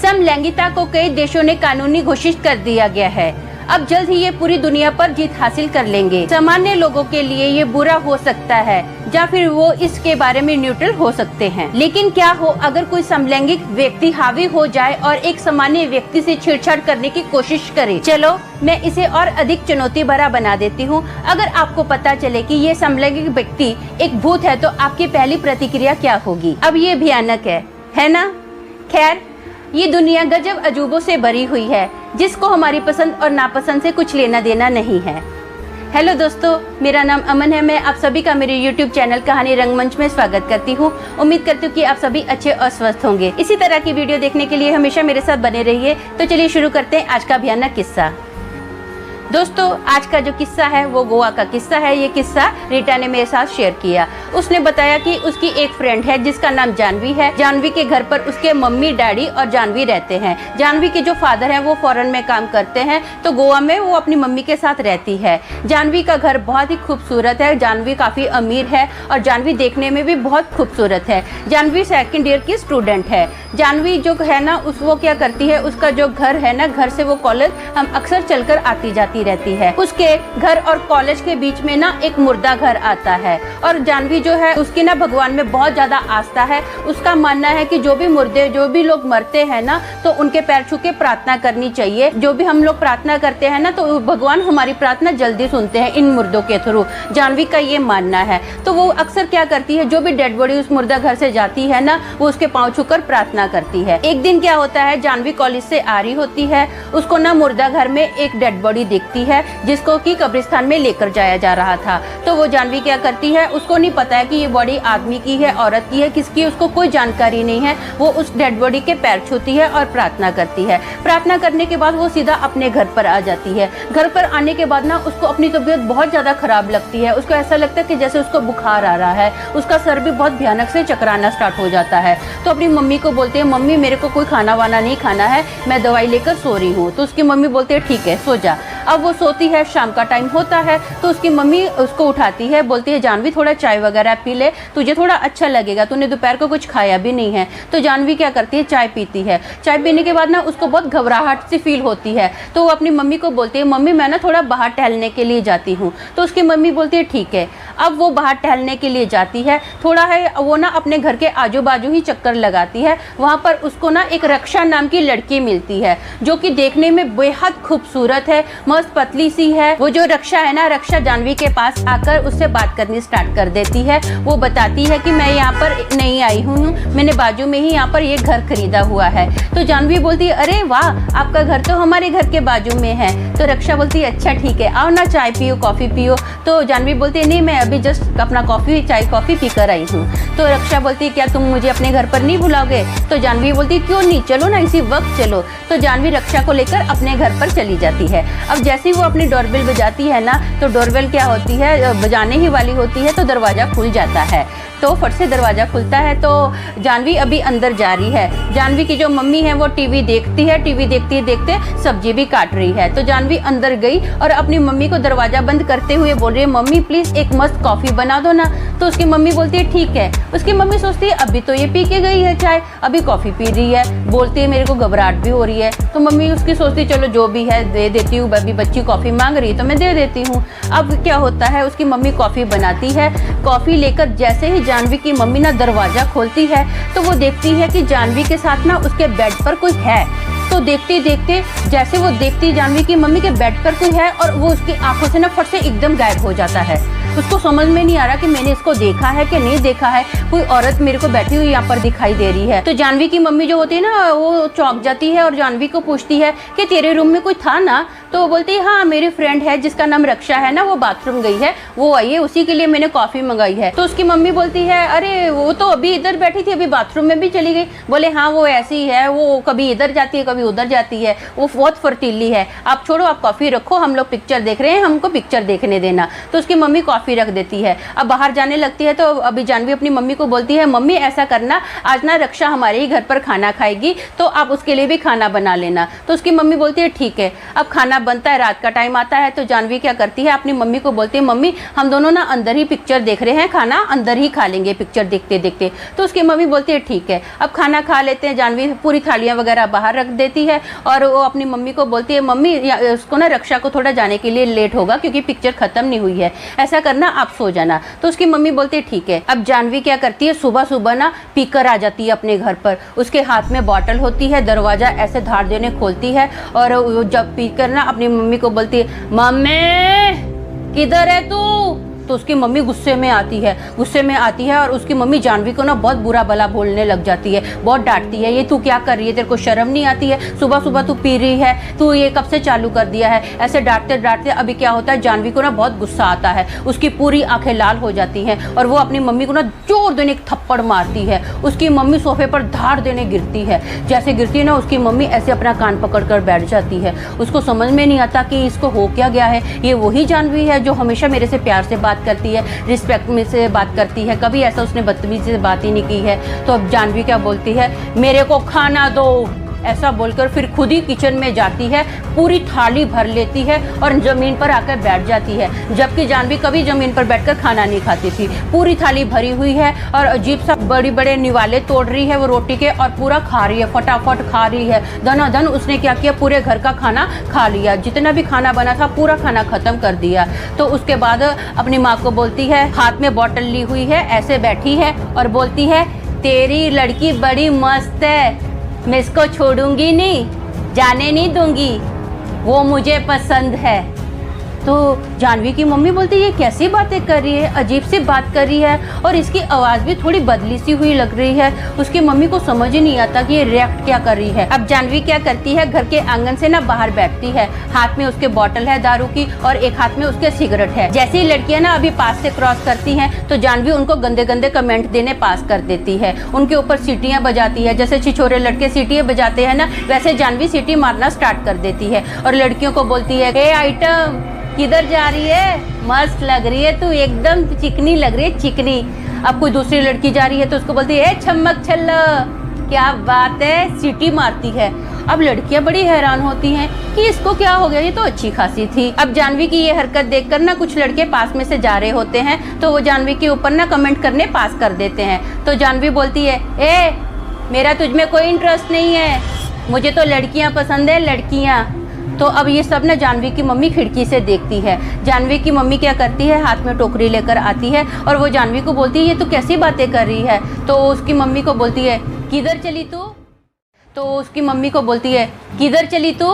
समलैंगिकता को कई देशों ने कानूनी घोषित कर दिया गया है। अब जल्द ही ये पूरी दुनिया पर जीत हासिल कर लेंगे। सामान्य लोगों के लिए ये बुरा हो सकता है या फिर वो इसके बारे में न्यूट्रल हो सकते हैं। लेकिन क्या हो अगर कोई समलैंगिक व्यक्ति हावी हो जाए और एक सामान्य व्यक्ति से छेड़छाड़ करने की कोशिश करे। चलो मैं इसे और अधिक चुनौती भरा बना देती हूँ। अगर आपको पता चले कि ये समलैंगिक व्यक्ति एक भूत है तो आपकी पहली प्रतिक्रिया क्या होगी? अब ये भयानक है ना? खैर, ये दुनिया गजब अजूबों से भरी हुई है जिसको हमारी पसंद और नापसंद से कुछ लेना देना नहीं है। हेलो दोस्तों, मेरा नाम अमन है। मैं आप सभी का मेरे YouTube चैनल कहानी रंगमंच में स्वागत करती हूँ। उम्मीद करती हूँ कि आप सभी अच्छे और स्वस्थ होंगे। इसी तरह की वीडियो देखने के लिए हमेशा मेरे साथ बने रहिए। तो चलिए शुरू करते हैं आज का भयानक किस्सा। दोस्तों, आज का जो किस्सा है वो गोवा का किस्सा है। ये किस्सा रीटा ने मेरे साथ शेयर किया। उसने बताया कि उसकी एक फ्रेंड है जिसका नाम जानवी है। जानवी के घर पर उसके मम्मी डैडी और जानवी रहते हैं। जानवी के जो फादर हैं वो फॉरेन में काम करते हैं, तो गोवा में वो अपनी मम्मी के साथ रहती है। जानवी का घर बहुत ही खूबसूरत है। जानवी काफ़ी अमीर है और जानवी देखने में भी बहुत खूबसूरत है। जानवी सेकेंड ईयर की स्टूडेंट है। जानवी जो है ना वो क्या करती है, उसका जो घर है ना, घर से वो कॉलेज हम अक्सर चलकर आती जाती रहती है। उसके घर और कॉलेज के बीच में ना एक मुर्दा घर आता है और जानवी जो है उसकी ना भगवान में बहुत ज्यादा आस्था है। उसका मानना है कि जो भी मुर्दे, जो भी लोग मरते हैं ना, तो उनके पैर छू के प्रार्थना करनी चाहिए। जो भी हम लोग प्रार्थना करते हैं ना, तो भगवान हमारी प्रार्थना जल्दी सुनते हैं इन मुर्दों के थ्रू। जानवी का ये मानना है। तो वो अक्सर क्या करती है, जो भी डेड बॉडी उस मुर्दा घर से जाती है ना, वो उसके पाँव छूकर प्रार्थना करती है। एक दिन क्या होता है, जानवी कॉलेज से आ रही होती है। उसको ना मुर्दा घर में एक डेड बॉडी दिखती है जिसको कि कब्रिस्तान में लेकर जाया जा रहा था। तो वो जानवी क्या करती है, उसको नहीं पता है कि ये बॉडी आदमी की है, औरत की है, किसकी, उसको कोई जानकारी नहीं है। वो उस डेड बॉडी के पैर छूती है और प्रार्थना करती है। प्रार्थना करने के बाद वो सीधा अपने घर पर आ जाती है। घर पर आने के बाद ना उसको अपनी तबीयत बहुत ज्यादा खराब लगती है। उसको ऐसा लगता है कि जैसे उसको बुखार आ रहा है। उसका सर भी बहुत भयानक से चकराना स्टार्ट हो जाता है। तो अपनी मम्मी को बोलते हैं, मम्मी मेरे को कोई खाना वाना नहीं खाना है, मैं दवाई लेकर सो रही हूँ। तो उसकी मम्मी बोलते हैं ठीक है सो जा। अब वो सोती है, शाम का टाइम होता है तो उसकी मम्मी उसको उठाती है, बोलती है जानवी थोड़ा चाय वगैरह पी ले, तुझे थोड़ा अच्छा लगेगा, तूने दोपहर को कुछ खाया भी नहीं है। तो जानवी क्या करती है, चाय पीती है। चाय पीने के बाद ना उसको बहुत घबराहट सी फील होती है। तो वो अपनी मम्मी को बोलती है, मम्मी मैं ना थोड़ा बाहर टहलने के लिए जाती हूँ। तो उसकी मम्मी बोलती है ठीक है। अब वो बाहर टहलने के लिए जाती है। थोड़ा है वो ना अपने घर के आजू बाजू ही चक्कर लगाती है। वहाँ पर उसको ना एक रक्षा नाम की लड़की मिलती है जो कि देखने में बेहद खूबसूरत है, मस्त पतली सी है। वो जो रक्षा है ना, रक्षा जानवी के पास आकर उससे बात करनी स्टार्ट कर देती है। वो बताती है कि मैं यहाँ पर नहीं आई हूँ, मैंने बाजू में ही यहाँ पर ये घर खरीदा हुआ है। तो जानवी बोलती है अरे वाह, आपका घर तो हमारे घर के बाजू में है। तो रक्षा बोलती है अच्छा ठीक है, आओ ना चाय पियो, कॉफ़ी पियो। तो जानवी बोलती है नहीं, मैं अभी जस्ट अपना चाय कॉफ़ी पी कर आई हूँ। तो रक्षा बोलती है क्या तुम मुझे अपने घर पर नहीं बुलाओगे? तो जानवी बोलती है क्यों नहीं, चलो ना इसी वक्त चलो। तो जानवी रक्षा को लेकर अपने घर पर चली जाती है। अब जैसे ही वो अपनी डोरबेल बजाती है ना, तो डोरबेल क्या होती है, बजाने ही वाली होती है, तो दरवाज़ा खुल जाता है। तो फट से दरवाज़ा खुलता है तो जानवी अभी अंदर जा रही है। जानवी की जो मम्मी है वो टीवी देखती है। टीवी देखते देखते सब्जी भी काट रही है। तो जानवी अंदर गई और अपनी मम्मी को दरवाज़ा बंद करते हुए बोल रही है, मम्मी प्लीज़ एक मस्त कॉफ़ी बना दो ना। तो उसकी मम्मी बोलती है ठीक है। उसकी मम्मी सोचती है अभी तो ये पी के गई है चाय, अभी कॉफ़ी पी रही है। बोलती है मेरे को घबराहट भी हो रही है। तो मम्मी उसकी सोचती चलो जो भी है दे देती हूँ, अभी बच्ची कॉफ़ी मांग रही है तो मैं दे देती हूँ। अब क्या होता है, उसकी मम्मी कॉफ़ी बनाती है। कॉफ़ी लेकर जैसे ही जानवी की मम्मी ना दरवाज़ा खोलती है तो वो देखती है कि जानवी के साथ ना उसके बेड पर कोई है। तो देखते देखते जैसे वो देखती जानवी की मम्मी के बेड पर कोई है और वो उसकी आंखों से ना फट से एकदम गायब हो जाता है। उसको समझ में नहीं आ रहा कि मैंने इसको देखा है कि नहीं देखा है। कोई औरत मेरे को बैठी हुई यहाँ पर दिखाई दे रही है। तो जानवी की मम्मी जो होती है ना, वो चौंक जाती है और जानवी को पूछती है कि तेरे रूम में कोई था ना? तो वो बोलती है हाँ मेरी फ्रेंड है जिसका नाम रक्षा है ना, वो बाथरूम गई है, वो आई है, उसी के लिए मैंने कॉफ़ी मंगाई है। तो उसकी मम्मी बोलती है अरे वो तो अभी इधर बैठी थी, अभी बाथरूम में भी चली गई। बोले हाँ वो ऐसी है, वो कभी इधर जाती है कभी उधर जाती है, वो बहुत फुर्तीली है। आप छोड़ो, आप कॉफ़ी रखो, हम लोग पिक्चर देख रहे हैं, हमको पिक्चर देखने देना। तो उसकी मम्मी कॉफ़ी रख देती है। अब बाहर जाने लगती है तो अभी जानवी अपनी मम्मी को बोलती है मम्मी ऐसा करना, आज ना रक्षा हमारे ही घर पर खाना खाएगी तो आप उसके लिए भी खाना बना लेना। तो उसकी मम्मी बोलती है ठीक है। अब खाना खाना बनता है, रात का टाइम आता है, तो जानवी क्या करती है, अपनी मम्मी को बोलती है, मम्मी हम दोनों ना अंदर ही पिक्चर देख रहे हैं, खाना अंदर ही खा लेंगे पिक्चर देखते देखते। तो उसकी मम्मी बोलती है ठीक है। अब खाना खा लेते हैं, जानवी पूरी थालियाँ वगैरह बाहर रख देती है और वो अपनी मम्मी को बोलती है, मम्मी उसको ना रक्षा को थोड़ा जाने के लिए लेट होगा क्योंकि पिक्चर खत्म नहीं हुई है, ऐसा करना आप सो जाना। तो उसकी मम्मी बोलती है ठीक है। अब जानवी क्या करती है, सुबह सुबह ना पीकर आ जाती है अपने घर पर, उसके हाथ में बॉटल होती है, दरवाजा ऐसे धार देने खोलती है और जब पीकर ना अपनी मम्मी को बोलती है, मम्मी किधर है तू? तो उसकी मम्मी गुस्से में आती है और उसकी मम्मी जानवी को ना बहुत बुरा भला बोलने लग जाती है, बहुत डांटती है, ये तू क्या कर रही है, तेरे को शर्म नहीं आती है, सुबह सुबह तू पी रही है, तू ये कब से चालू कर दिया है। ऐसे डांटते डांटते अभी क्या होता है, जानवी को ना बहुत गुस्सा आता है, उसकी पूरी आंखें लाल हो जाती हैं और वो अपनी मम्मी को ना जोर देने एक थप्पड़ मारती है। उसकी मम्मी सोफे पर धार देने गिरती है, जैसे गिरती है ना उसकी मम्मी ऐसे अपना कान पकड़ कर बैठ जाती है। उसको समझ में नहीं आता कि इसको हो क्या गया है, ये वही जानवी है जो हमेशा मेरे से प्यार से करती है, रिस्पेक्ट में से बात करती है, कभी ऐसा उसने बदतमीजी से बात ही नहीं की है। तो अब जानवी क्या बोलती है, मेरे को खाना दो, ऐसा बोलकर फिर खुद ही किचन में जाती है, पूरी थाली भर लेती है और ज़मीन पर आकर बैठ जाती है, जबकि जानवी कभी ज़मीन पर बैठकर खाना नहीं खाती थी। पूरी थाली भरी हुई है और अजीब सा बड़ी बड़े निवाले तोड़ रही है वो रोटी के और पूरा खा रही है, फटाफट खा रही है, धनाधन उसने क्या किया, पूरे घर का खाना खा लिया, जितना भी खाना बना था पूरा खाना खत्म कर दिया। तो उसके बाद अपनी माँ को बोलती है, हाथ में बॉटल ली हुई है, ऐसे बैठी है और बोलती है, तेरी लड़की बड़ी मस्त है, मैं इसको छोड़ूंगी नहीं, जाने नहीं दूंगी, वो मुझे पसंद है। तो जानवी की मम्मी बोलती है, ये कैसी बातें कर रही है, अजीब सी बात कर रही है और इसकी आवाज़ भी थोड़ी बदली सी हुई लग रही है। उसकी मम्मी को समझ ही नहीं आता कि ये रिएक्ट क्या कर रही है। अब जानवी क्या करती है, घर के आंगन से ना बाहर बैठती है, हाथ में उसके बॉटल है दारू की और एक हाथ में उसके सिगरेट है। जैसे ही लड़कियां ना अभी पास से क्रॉस करती हैं तो जानवी उनको गंदे गंदे कमेंट देने पास कर देती है, उनके ऊपर सीटियाँ बजाती है, जैसे छिछोरे लड़के सीटियाँ बजाते हैं ना, वैसे जानवी सीटी मारना स्टार्ट कर देती है और लड़कियों को बोलती है, हे आइटम किधर जा रही है, मस्त लग रही है तू, एकदम चिकनी लग रही है, चिकनी। अब कोई दूसरी लड़की जा रही है तो उसको बोलती है, छमक छल्ला, क्या बात है, सीटी मारती है। अब लड़कियां बड़ी हैरान होती हैं कि इसको क्या हो गया, ये तो अच्छी खासी थी। अब जानवी की ये हरकत देखकर ना कुछ लड़के पास में से जा रहे होते हैं तो वो जानवी के ऊपर ना कमेंट करने पास कर देते हैं। तो जानवी बोलती है, ए मेरा तुझमें कोई इंटरेस्ट नहीं है, मुझे तो लड़कियां पसंद है, लड़कियां। तो अब ये सब ना जानवी की मम्मी खिड़की से देखती है। जानवी की मम्मी क्या करती है, हाथ में टोकरी लेकर आती है और वो जानवी को बोलती है, ये तो कैसी बातें कर रही है। तो उसकी मम्मी को बोलती है, किधर चली तू? तो उसकी मम्मी को बोलती है, किधर चली तू?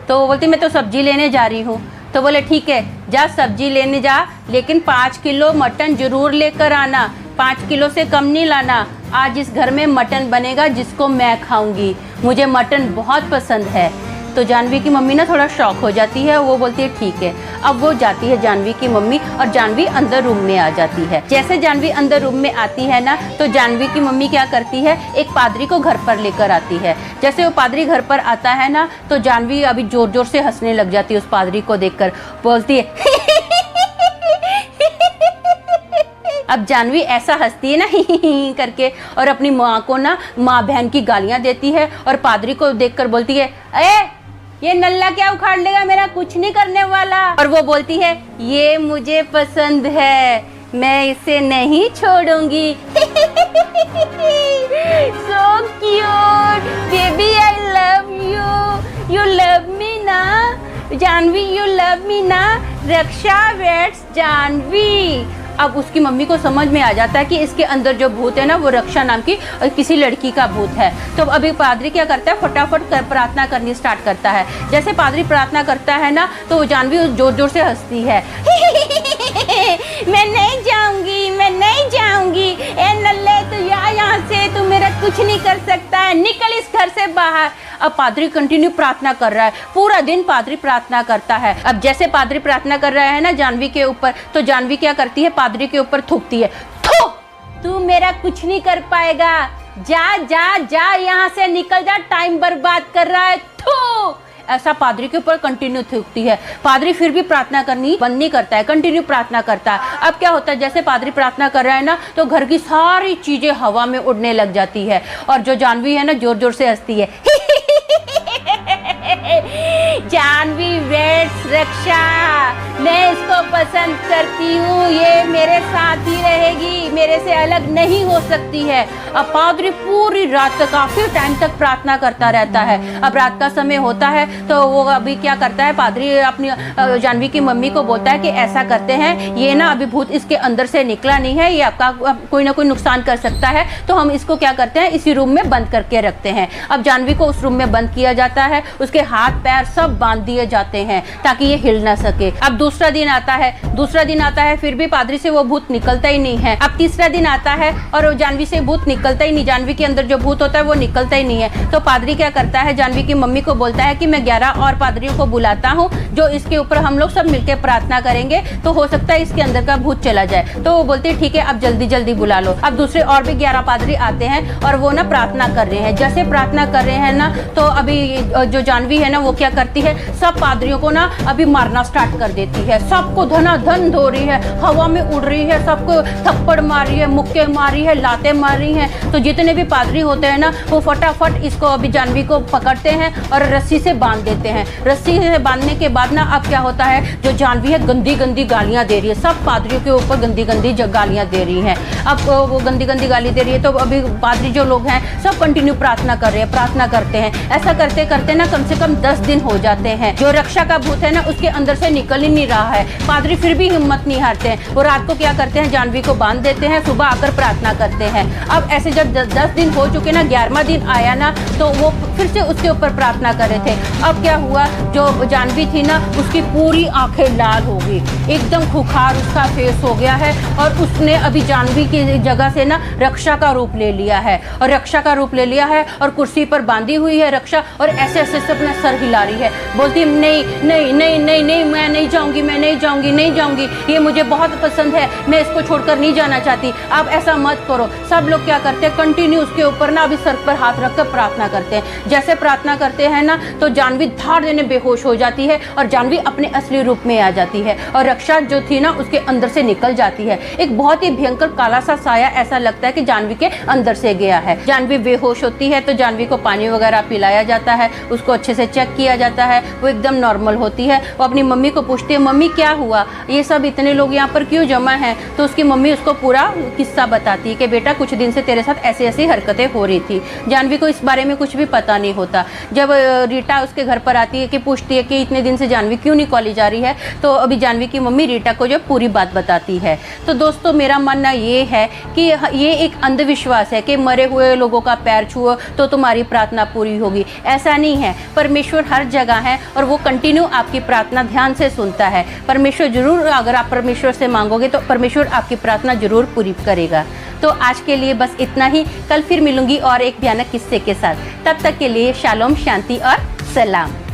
तो वो बोलती, मैं तो सब्जी लेने जा रही हूँ। तो बोले ठीक है, जा सब्जी लेने जा, लेकिन 5 किलो मटन जरूर लेकर आना, 5 किलो से कम नहीं लाना। आज इस घर में मटन बनेगा जिसको मैं खाऊंगी, मुझे मटन बहुत पसंद है। तो जानवी की मम्मी ना थोड़ा शॉक हो जाती है, वो बोलती है ठीक है। अब वो जाती है जानवी की मम्मी और जानवी अंदर रूम में आ जाती है। जैसे जानवी अंदर रूम में आती है ना तो जानवी की मम्मी क्या करती है, एक पादरी को घर पर लेकर आती है। जैसे वो पादरी घर पर आता है ना तो जानवी अभी जोर जोर से हंसने लग जाती है उस पादरी को देखकर, बोलती है अब जानवी ऐसा हंसती है ना ही करके और अपनी माँ को ना माँ बहन की गालियाँ देती है और पादरी को देखकर बोलती है, ए ये नल्ला क्या उखाड़ लेगा, मेरा कुछ नहीं करने वाला। और वो बोलती है, ये मुझे पसंद है, मैं इसे नहीं छोड़ूंगी। So cute, baby, I love you, you love me ना जानवी, you love me ना, रक्षा वेट्स जानवी। अब उसकी मम्मी को समझ में आ जाता है कि इसके अंदर जो भूत है ना वो रक्षा नाम की किसी लड़की का भूत है। तो अभी पादरी क्या करता है, फटाफट प्रार्थना करनी स्टार्ट करता है। जैसे पादरी प्रार्थना करता है ना तो जानवी जोर जोर से हंसती है। मैं नहीं जाऊंगी, मैं नहीं जाऊंगी, ए नल्ले तू यहाँ से, तू मेरा कुछ नहीं कर सकता है, निकल इस घर से बाहर। अब पादरी कंटिन्यू प्रार्थना कर रहा है, पूरा दिन पादरी प्रार्थना करता है। अब जैसे पादरी प्रार्थना कर रहा है ना जानवी के ऊपर, तो जानवी क्या करती है, पादरी के ऊपर थूकती है, थू तू मेरा कुछ नहीं कर पाएगा, जा जा जा यहाँ से निकल जा, टाइम बर्बाद कर रहा है, थू। ऐसा पादरी के ऊपर कंटिन्यू थूकती है। पादरी फिर भी प्रार्थना करनी बंद नहीं करता है, कंटिन्यू प्रार्थना करता है। अब क्या होता है, जैसे पादरी प्रार्थना कर रहा है ना तो घर की सारी चीजें हवा में उड़ने लग जाती है और जो जानवी है ना जोर जोर से हंसती है। जानवी वेट्स रक्षा, मैं इसको पसंद करती हूँ, ये मेरे साथ ही रहेगी, मेरे से अलग नहीं हो सकती है। अब पादरी पूरी रात तक काफी टाइम तक प्रार्थना करता रहता है। अब रात का समय होता है तो वो अभी क्या करता है, पादरी अपनी जानवी की मम्मी को बोलता है कि ऐसा करते हैं, ये ना अभी भूत इसके अंदर से निकला नहीं है, ये आपका कोई ना कोई नुकसान कर सकता है, तो हम इसको क्या करते हैं, इसी रूम में बंद करके रखते हैं। अब जानवी को उस रूम में बंद किया जाता है, उसके हाथ पैर सब बांध दिए जाते हैं ताकि ये हिल ना सके। अब दूसरा दिन आता है, फिर भी पादरी से वो भूत निकलता ही नहीं है। अब तीसरा दिन आता है और जानवी से भूत निकलता ही नहीं, जानवी के अंदर जो भूत होता है वो निकलता ही नहीं है। तो पादरी क्या करता है, जानवी की मम्मी को बोलता है कि मैं 11 और पादरियों को बुलाता हूँ, जो इसके ऊपर हम लोग सब मिलकर प्रार्थना करेंगे, तो हो सकता है इसके अंदर का भूत चला जाए। तो वो बोलती है ठीक है, अब जल्दी जल्दी बुला लो। अब दूसरे और भी 11 पादरी आते हैं और वो ना प्रार्थना कर रहे हैं। जैसे प्रार्थना कर रहे हैं ना, तो अभी जो जानवी है ना वो क्या करती है, सब पादरियों को ना अभी मारना स्टार्ट कर देती है। सबको धनाधन धो रही है, हवा में उड़ रही है, सबको थप्पड़ मार रही है, मुक्के मार रही है, लाते मार रही है। तो जितने भी पादरी होते हैं ना वो फटाफट इसको अभी जानवी को पकड़ते हैं और रस्सी से बांध देते हैं। रस्सी से बांधने के बाद ना अब क्या होता है, जो जानवी है गंदी गंदी गालियां दे रही है, सब पादरियों के ऊपर गंदी गंदी गालियां दे रही है। अब वो गंदी गंदी गाली दे रही है तो अभी पादरी जो लोग हैं सब कंटिन्यू प्रार्थना कर रहे हैं, प्रार्थना करते हैं। ऐसा करते करते ना कम से कम 10 दिन हो जाते हैं। जो रक्षा का भूत है ना उसके अंदर से निकल ही नहीं रहा है। पादरी फिर भी हिम्मत नहीं हारते हैं, वो रात को क्या करते हैं, जानवी को बांध देते हैं, सुबह आकर प्रार्थना करते हैं। अब ऐसे जब 10 दिन हो चुके ना, 11वां दिन आया ना, तो वो फिर से उसके ऊपर प्रार्थना कर रहे थे। अब क्या हुआ, जो जानवी थी ना उसकी पूरी आंखें लाल हो गई, एकदम खुखार उसका फेस हो गया है, और उसने अभी जानवी की जगह से ना रक्षा का रूप ले लिया है, और रक्षा का रूप ले लिया है और कुर्सी पर बांधी हुई है रक्षा, और ऐसे ऐसे से अपना सर हिला रही है, बोलती है नहीं नहीं नहीं नहीं नहीं, मैं नहीं जाऊंगी, मैं नहीं जाऊंगी, नहीं जाऊंगी, ये मुझे बहुत पसंद है, मैं इसको छोड़कर नहीं जाना चाहती, आप ऐसा मत करो। सब लोग क्या करते हैं, कंटिन्यू उसके ऊपर ना अभी सर पर हाथ रखकर प्रार्थना करते हैं। जैसे प्रार्थना करते हैं ना तो जानवी धाड़ देने बेहोश हो जाती है और जानवी अपने असली रूप में आ जाती है, और रक्षा जो थी ना उसके अंदर से निकल जाती है। एक बहुत ही भयंकर काला सा साया ऐसा लगता है कि जानवी के अंदर से गया है। जानवी बेहोश होती है तो जानवी को पानी वगैरह पिलाया जाता है, उसको अच्छे से चेक किया जाता है, वो एकदम नॉर्मल होती है। वो अपनी मम्मी को पूछती है, मम्मी क्या हुआ, ये सब इतने लोग यहाँ पर क्यों जमा हैं? तो उसकी मम्मी उसको पूरा किस्सा बताती है कि बेटा कुछ दिन से तेरे साथ ऐसी ऐसी हरकतें हो रही थी। जानवी को इस बारे में कुछ भी पता नहीं होता। जब रीटा उसके घर पर आती है कि पूछती है कि इतने दिन से जानवी क्यों नहीं कॉलेज जा रही है, तो अभी जानवी की मम्मी रीटा को जो पूरी बात बताती है। तो दोस्तों मेरा मानना ये है कि ये एक अंधविश्वास है कि मरे हुए लोगों का पैर छुओ तो तुम्हारी प्रार्थना पूरी होगी। ऐसा नहीं है, परमेश्वर हर जगह है और वो कंटिन्यू आपकी प्रार्थना ध्यान से सुनता है। परमेश्वर जरूर, अगर आप परमेश्वर से मांगोगे तो परमेश्वर आपकी प्रार्थना जरूर पूरी करेगा। तो आज के लिए बस इतना ही, कल फिर मिलूंगी और एक भयानक किस्से के साथ। तब तक के लिए शालोम, शांति और सलाम।